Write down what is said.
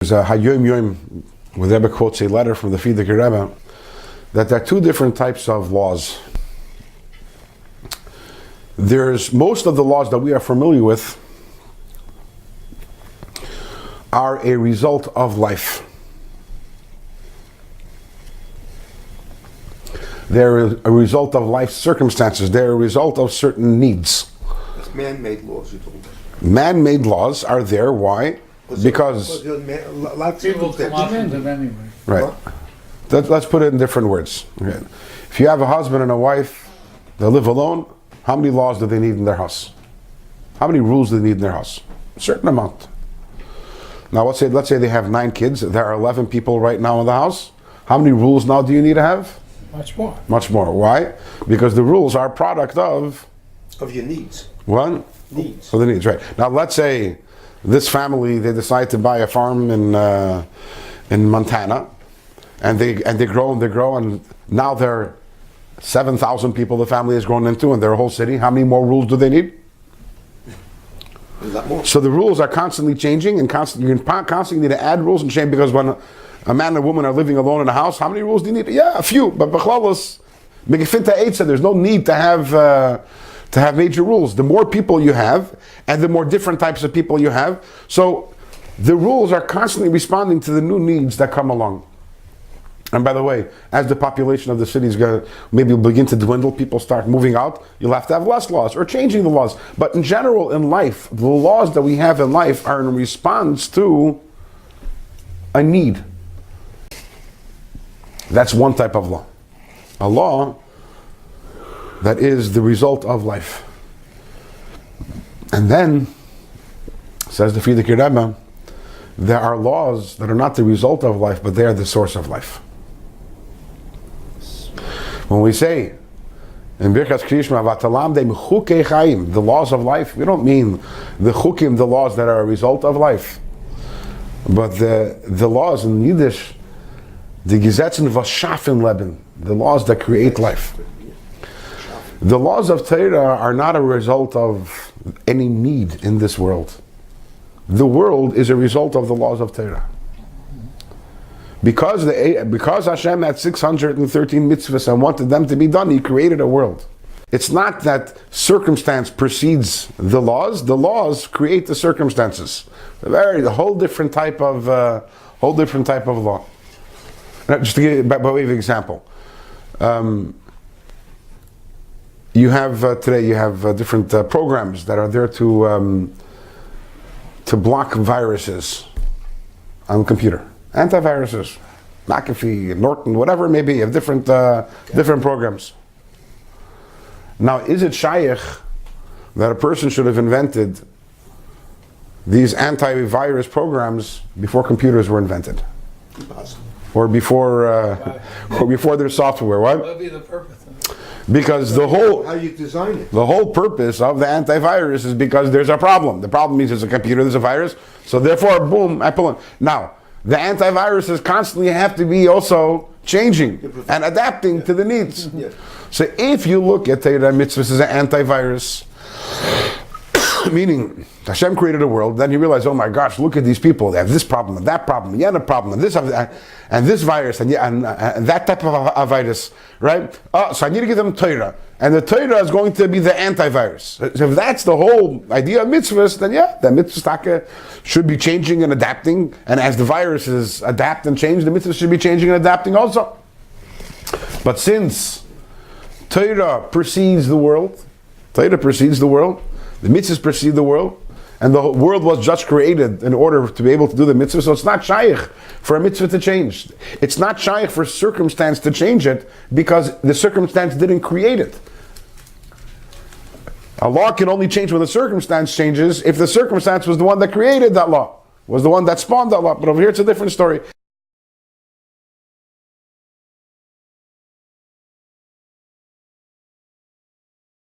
There's a Hayom Yom, where the Rebbe quotes a letter from the Frierdiker Rebbe, that there are two different types of laws. There's most of the laws that we are familiar with are a result of life. They're a result of life circumstances. They're a result of certain needs. It's man-made laws, you told us. Man-made laws are there. Why? Because People command them anyway. right. Let's put it in different words. Okay. If you have a husband and a wife that live alone, how many laws do they need in their house? How many rules do they need in their house? A certain amount. Now let's say they have 9 kids. There are 11 people right now in the house. How many rules now do you need to have? Much more. Much more. Why? Because the rules are a product of your needs. What? Needs. So the needs, right. Now let's say this family, they decide to buy a farm in Montana, and they grow and now they're 7,000 people the family has grown into, and their whole city. How many more rules do they need? A lot more. So the rules are constantly changing, and you constantly need to add rules and change, because when a man and a woman are living alone in a house, how many rules do you need? Yeah, a few, but b'chlalos, megefinta eitza, there's no need to have major rules. The more people you have, and the more different types of people you have, so the rules are constantly responding to the new needs that come along. And by the way, as the population of the city is going to maybe begin to dwindle, people start moving out, you'll have to have less laws or changing the laws. But in general, in life, the laws that we have in life are in response to a need. That's one type of law. A law that is the result of life. And then, says the Frierdiker Rebbe, there are laws that are not the result of life, but they are the source of life. When we say in Birkas Krishma, Vatalamdem chukei chaim, the laws of life, we don't mean the chukim, the laws that are a result of life, but the laws in Yiddish, the Gesetzen was schaffen Leben, the laws that create life. The laws of Torah are not a result of any need in this world. The world is a result of the laws of Torah. Because Hashem had 613 mitzvahs and wanted them to be done, He created a world. It's not that circumstance precedes the laws create the circumstances. A whole different type of law. Now, just to give by way of example, you have today different programs that are there to block viruses on the computer. Antiviruses, McAfee, Norton, whatever it may be, of different programs. Now, is it shaykh that a person should have invented these antivirus programs before computers were invented? Impossible. Or before their software? What? What would be the purpose of it? Because How you design it. the whole purpose of the antivirus is because there's a problem. The problem means there's a computer, there's a virus, so therefore, boom, I pull it. Now, the antiviruses constantly have to be also changing and adapting to the needs. Yeah. So if you look at Torah mitzvahs as an antivirus, meaning Hashem created a world, then you realize, oh my gosh, look at these people. They have this problem and that problem, and a problem, and this virus, and that type of virus, right? So I need to give them Torah. And the Torah is going to be the antivirus. So if that's the whole idea of mitzvahs, then yeah, the mitzvahs should be changing and adapting. And as the viruses adapt and change, the mitzvahs should be changing and adapting also. But since Torah precedes the world, the mitzvahs precede the world, and the world was just created in order to be able to do the mitzvah, so it's not shaykh for a mitzvah to change. It's not shaykh for circumstance to change it, because the circumstance didn't create it. A law can only change when the circumstance changes if the circumstance was the one that created that law, was the one that spawned that law. But over here it's a different story.